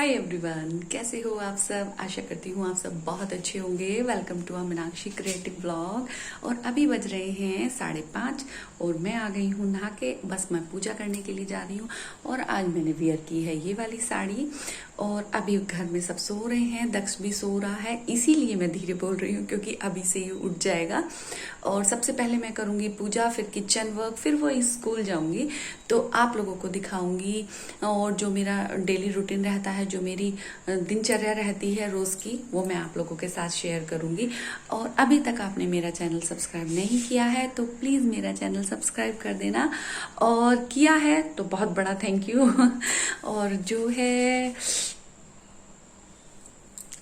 Hi everyone, कैसे हो आप सब। आशा करती हूँ आप सब बहुत अच्छे होंगे। Welcome to Meenakshi creative blog. और अभी बज रहे हैं 5:30 और मैं आ गई हूँ नहा के। बस मैं पूजा करने के लिए जा रही हूँ। और आज मैंने वियर की है ये वाली साड़ी। और अभी घर में सब सो रहे हैं, दक्ष भी सो रहा है, इसीलिए मैं धीरे बोल रही हूँ क्योंकि अभी से ही उठ जाएगा। और सबसे पहले मैं करूँगी पूजा, फिर किचन वर्क, फिर वो स्कूल जाऊँगी तो आप लोगों को दिखाऊंगी। और जो मेरा डेली रूटीन रहता है, जो मेरी दिनचर्या रहती है रोज़ की, वो मैं आप लोगों के साथ शेयर करूंगी। और अभी तक आपने मेरा चैनल सब्सक्राइब नहीं किया है तो प्लीज़ मेरा चैनल सब्सक्राइब कर देना, और किया है तो बहुत बड़ा थैंक यू। और जो है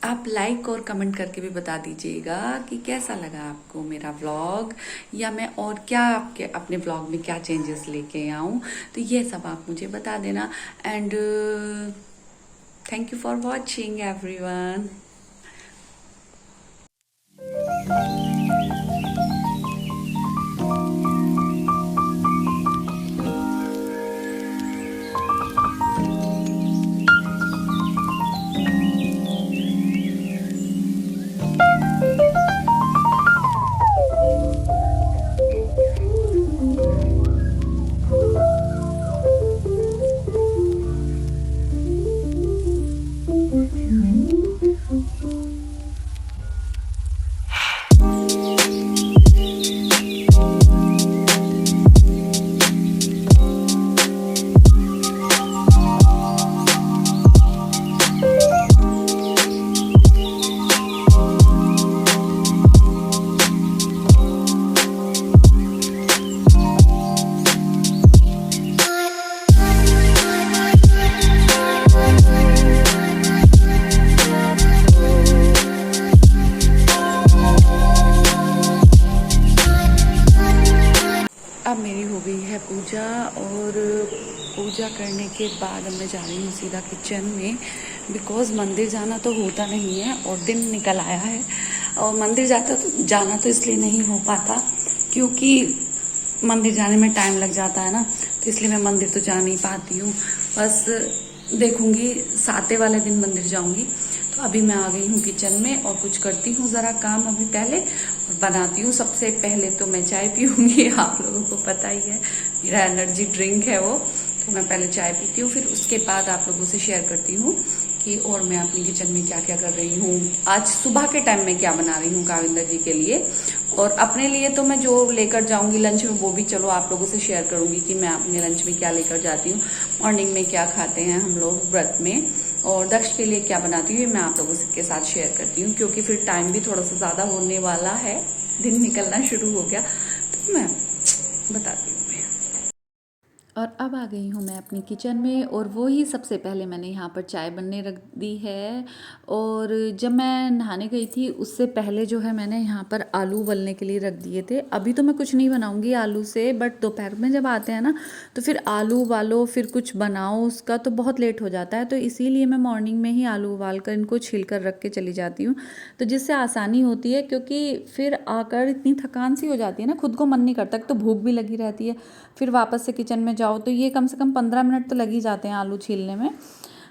आप लाइक और कमेंट करके भी बता दीजिएगा कि कैसा लगा आपको मेरा व्लॉग, या मैं और क्या आपके अपने व्लॉग में क्या चेंजेस लेके आऊँ, तो ये सब आप मुझे बता देना। And thank you for watching everyone. अब मेरी हो गई है पूजा, और पूजा करने के बाद अब मैं जा रही हूँ सीधा किचन में, बिकॉज़ मंदिर जाना तो होता नहीं है और दिन निकल आया है। और मंदिर जाना तो इसलिए नहीं हो पाता क्योंकि मंदिर जाने में टाइम लग जाता है ना, तो इसलिए मैं मंदिर तो जा नहीं पाती हूँ। बस देखूंगी, साते वाले दिन मंदिर जाऊंगी। तो अभी मैं आ गई हूँ किचन में और कुछ करती हूँ ज़रा काम अभी पहले, और बनाती हूँ। सबसे पहले तो मैं चाय पीऊँगी, आप लोगों को पता ही है मेरा एनर्जी ड्रिंक है वो। तो मैं पहले चाय पीती हूँ, फिर उसके बाद आप लोगों से शेयर करती हूँ कि और मैं अपनी किचन में क्या क्या कर रही हूँ। आज सुबह के टाइम में क्या बना रही हूँ काविंदर जी के लिए, और अपने लिए तो मैं जो लेकर जाऊंगी लंच में वो भी चलो आप लोगों से शेयर करूंगी कि मैं अपने लंच में क्या लेकर जाती हूँ, मॉर्निंग में क्या खाते हैं हम लोग व्रत में, और दक्ष के लिए क्या बनाती हूँ ये मैं आप लोगों के साथ शेयर करती हूँ। क्योंकि फिर टाइम भी थोड़ा सा ज़्यादा होने वाला है, दिन निकलना शुरू हो गया, तो मैं बताती हूँ। और अब आ गई हूँ मैं अपनी किचन में, और वो ही सबसे पहले मैंने यहाँ पर चाय बनने रख दी है। और जब मैं नहाने गई थी उससे पहले जो है मैंने यहाँ पर आलू उबलने के लिए रख दिए थे। अभी तो मैं कुछ नहीं बनाऊँगी आलू से, बट दोपहर में जब आते हैं ना तो फिर आलू उबालो फिर कुछ बनाओ, उसका तो बहुत लेट हो जाता है। तो इसीलिए मैं मॉर्निंग में ही आलू उबाल कर इनको छील कर रख के चली जाती हूँ, तो जिससे आसानी होती है। क्योंकि फिर आकर इतनी थकान सी हो जाती है ना, खुद को मन नहीं करता, तो भूख भी लगी रहती है। फिर वापस से किचन में जाओ तो ये कम से कम 15 मिनट तो लग ही जाते हैं आलू छीलने में।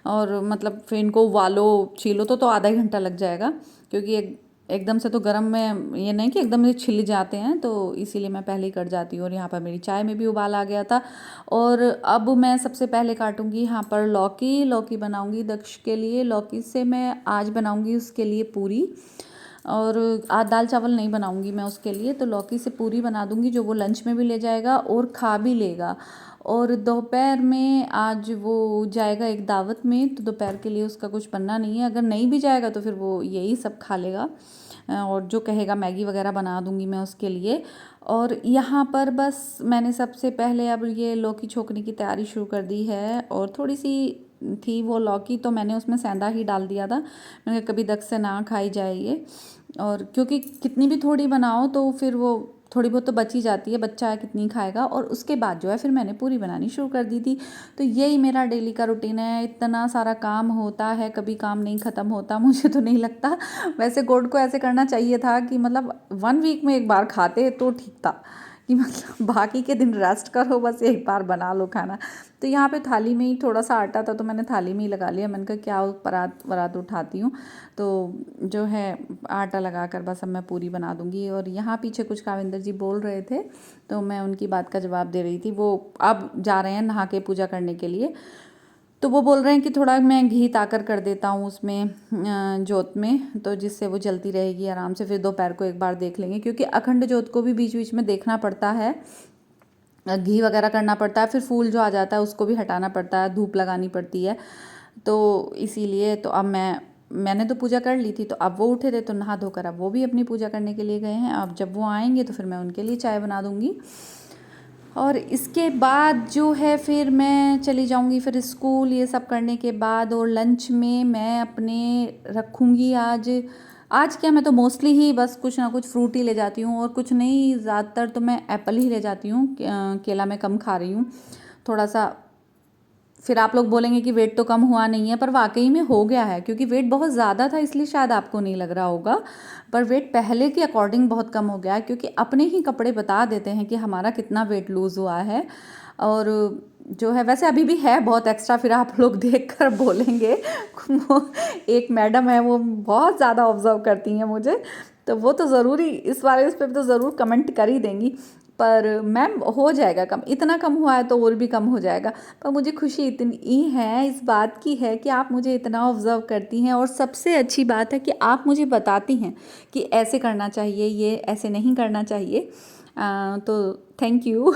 और मतलब फिर इनको उबालो छीलो तो आधा ही घंटा लग जाएगा, क्योंकि एकदम से तो गर्म में ये नहीं कि एकदम से छिल जाते हैं, तो इसीलिए मैं पहले ही कर जाती हूँ। और यहाँ पर मेरी चाय में भी उबाल आ गया था। और अब मैं सबसे पहले काटूंगी यहाँ पर लौकी बनाऊंगी दक्ष के लिए। लौकी से मैं आज बनाऊंगी उसके लिए पूरी, और आज दाल चावल नहीं बनाऊंगी मैं उसके लिए, तो लौकी से पूरी बना दूंगी जो वो लंच में भी ले जाएगा और खा भी लेगा। और दोपहर में आज वो जाएगा एक दावत में, तो दोपहर के लिए उसका कुछ बनना नहीं है। अगर नहीं भी जाएगा तो फिर वो यही सब खा लेगा, और जो कहेगा मैगी वगैरह बना दूंगी मैं उसके लिए। और यहाँ पर बस मैंने सबसे पहले अब ये लौकी छोकने की तैयारी शुरू कर दी है। और थोड़ी सी थी वो लौकी, तो मैंने उसमें सेंधा ही डाल दिया था। मैंने कहा कभी दक्ष से ना खाई जाए ये, और क्योंकि कितनी भी थोड़ी बनाओ तो फिर वो थोड़ी बहुत तो बच ही जाती है, बच्चा है कितनी खाएगा। और उसके बाद जो है फिर मैंने पूरी बनानी शुरू कर दी थी। तो यही मेरा डेली का रूटीन है। इतना सारा काम होता है, कभी काम नहीं ख़त्म होता मुझे तो नहीं लगता। वैसे गॉड को ऐसे करना चाहिए था कि मतलब 1 वीक में एक बार खाते तो ठीक था, कि मतलब बाकी के दिन रेस्ट करो, बस एक बार बना लो खाना। तो यहाँ पे थाली में ही थोड़ा सा आटा था तो मैंने थाली में ही लगा लिया। मैंने कहा क्या परात वरात उठाती हूँ, तो जो है आटा लगा कर बस अब मैं पूरी बना दूँगी। और यहाँ पीछे कुछ काविंदर जी बोल रहे थे तो मैं उनकी बात का जवाब दे रही थी। वो अब जा रहे हैं नहा के पूजा करने के लिए, तो वो बोल रहे हैं कि थोड़ा मैं घी ताकर कर देता हूँ उसमें जोत में, तो जिससे वो जलती रहेगी आराम से। फिर दोपहर को एक बार देख लेंगे, क्योंकि अखंड जोत को भी बीच बीच में देखना पड़ता है, घी वगैरह करना पड़ता है, फिर फूल जो आ जाता है उसको भी हटाना पड़ता है, धूप लगानी पड़ती है। तो इसीलिए तो अब मैंने तो पूजा कर ली थी, तो अब वो उठे थे तो नहा धोकर अब वो भी अपनी पूजा करने के लिए गए हैं। अब जब वो आएंगे तो फिर मैं उनके लिए चाय बना दूँगी, और इसके बाद जो है फिर मैं चली जाऊंगी फिर स्कूल, ये सब करने के बाद। और लंच में मैं अपने रखूँगी आज क्या, मैं तो मोस्टली ही बस कुछ ना कुछ फ्रूट ही ले जाती हूँ, और कुछ नहीं, ज़्यादातर तो मैं एप्पल ही ले जाती हूँ। केला मैं कम खा रही हूँ थोड़ा सा। फिर आप लोग बोलेंगे कि वेट तो कम हुआ नहीं है, पर वाकई में हो गया है, क्योंकि वेट बहुत ज़्यादा था इसलिए शायद आपको नहीं लग रहा होगा, पर वेट पहले के अकॉर्डिंग बहुत कम हो गया है, क्योंकि अपने ही कपड़े बता देते हैं कि हमारा कितना वेट लूज़ हुआ है। और जो है वैसे अभी भी है बहुत एक्स्ट्रा, फिर आप लोग देख कर बोलेंगे। वो एक मैडम है, वो बहुत ज़्यादा ऑब्जर्व करती हैं मुझे, तो वो तो ज़रूरी इस पर तो ज़रूर कमेंट कर ही देंगी। पर मैम हो जाएगा कम, इतना कम हुआ है तो और भी कम हो जाएगा। पर मुझे खुशी इतनी है इस बात की है कि आप मुझे इतना ऑब्जर्व करती हैं, और सबसे अच्छी बात है कि आप मुझे बताती हैं कि ऐसे करना चाहिए, ये ऐसे नहीं करना चाहिए। तो थैंक यू।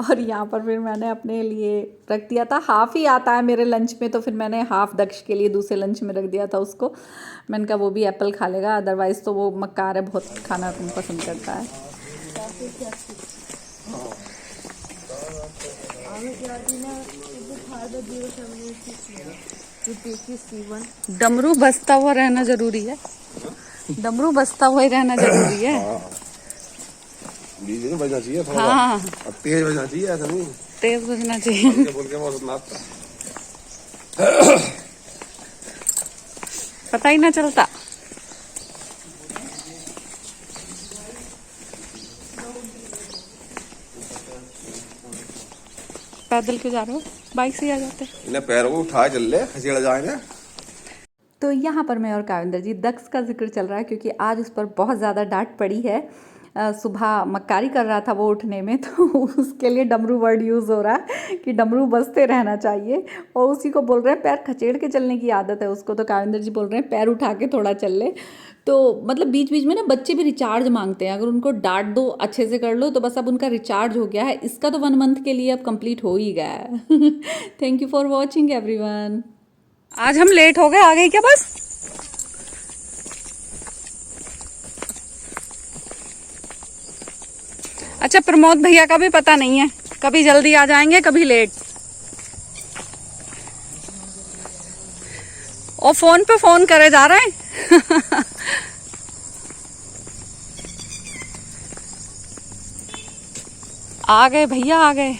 और यहाँ पर फिर मैंने अपने लिए रख दिया था, हाफ़ ही आता है मेरे लंच में, तो फिर मैंने हाफ़ दक्ष के लिए दूसरे लंच में रख दिया था उसको। मैंने कहा वो भी एप्पल खा लेगा, अदरवाइज़ तो वो मक्कार है, बहुत खाना पसंद करता है। डमरू बजता हुआ रहना जरूरी है, डमरू बजता हुआ ही रहना जरूरी है। बीच में बजना चाहिए थोड़ा, हाँ तेज बजना चाहिए, ऐसा नहीं तेज बजना चाहिए। बोल के बहुत नाचता, पता ही ना चलता। पैदल क्यों जा रहे हो, बाइक से ही आ जाते। इन्हें पैरों को उठा चल ले, खसेड़ जाए ना। तो यहाँ पर मैं और काविंदर जी, दक्ष का जिक्र चल रहा है क्योंकि आज उस पर बहुत ज़्यादा डांट पड़ी है। सुबह मक्कारी कर रहा था वो उठने में, तो उसके लिए डमरू वर्ड यूज़ हो रहा है कि डमरू बजते रहना चाहिए, और उसी को बोल रहे हैं पैर खचेड़ के चलने की आदत है उसको। तो काविंदर जी बोल रहे हैं पैर उठा के थोड़ा चल ले। तो मतलब बीच बीच में ना बच्चे भी रिचार्ज मांगते हैं, अगर उनको डांट दो अच्छे से कर लो तो बस अब उनका रिचार्ज हो गया है। इसका तो 1 मंथ के लिए अब कंप्लीट हो ही गया है। Thank you for watching everyone. आज हम लेट हो गए, आ गई क्या बस? अच्छा, प्रमोद भैया का भी पता नहीं है, कभी जल्दी आ जाएंगे कभी लेट, और फोन पे फोन करे जा रहे हैं। आ गए भैया, आ गए।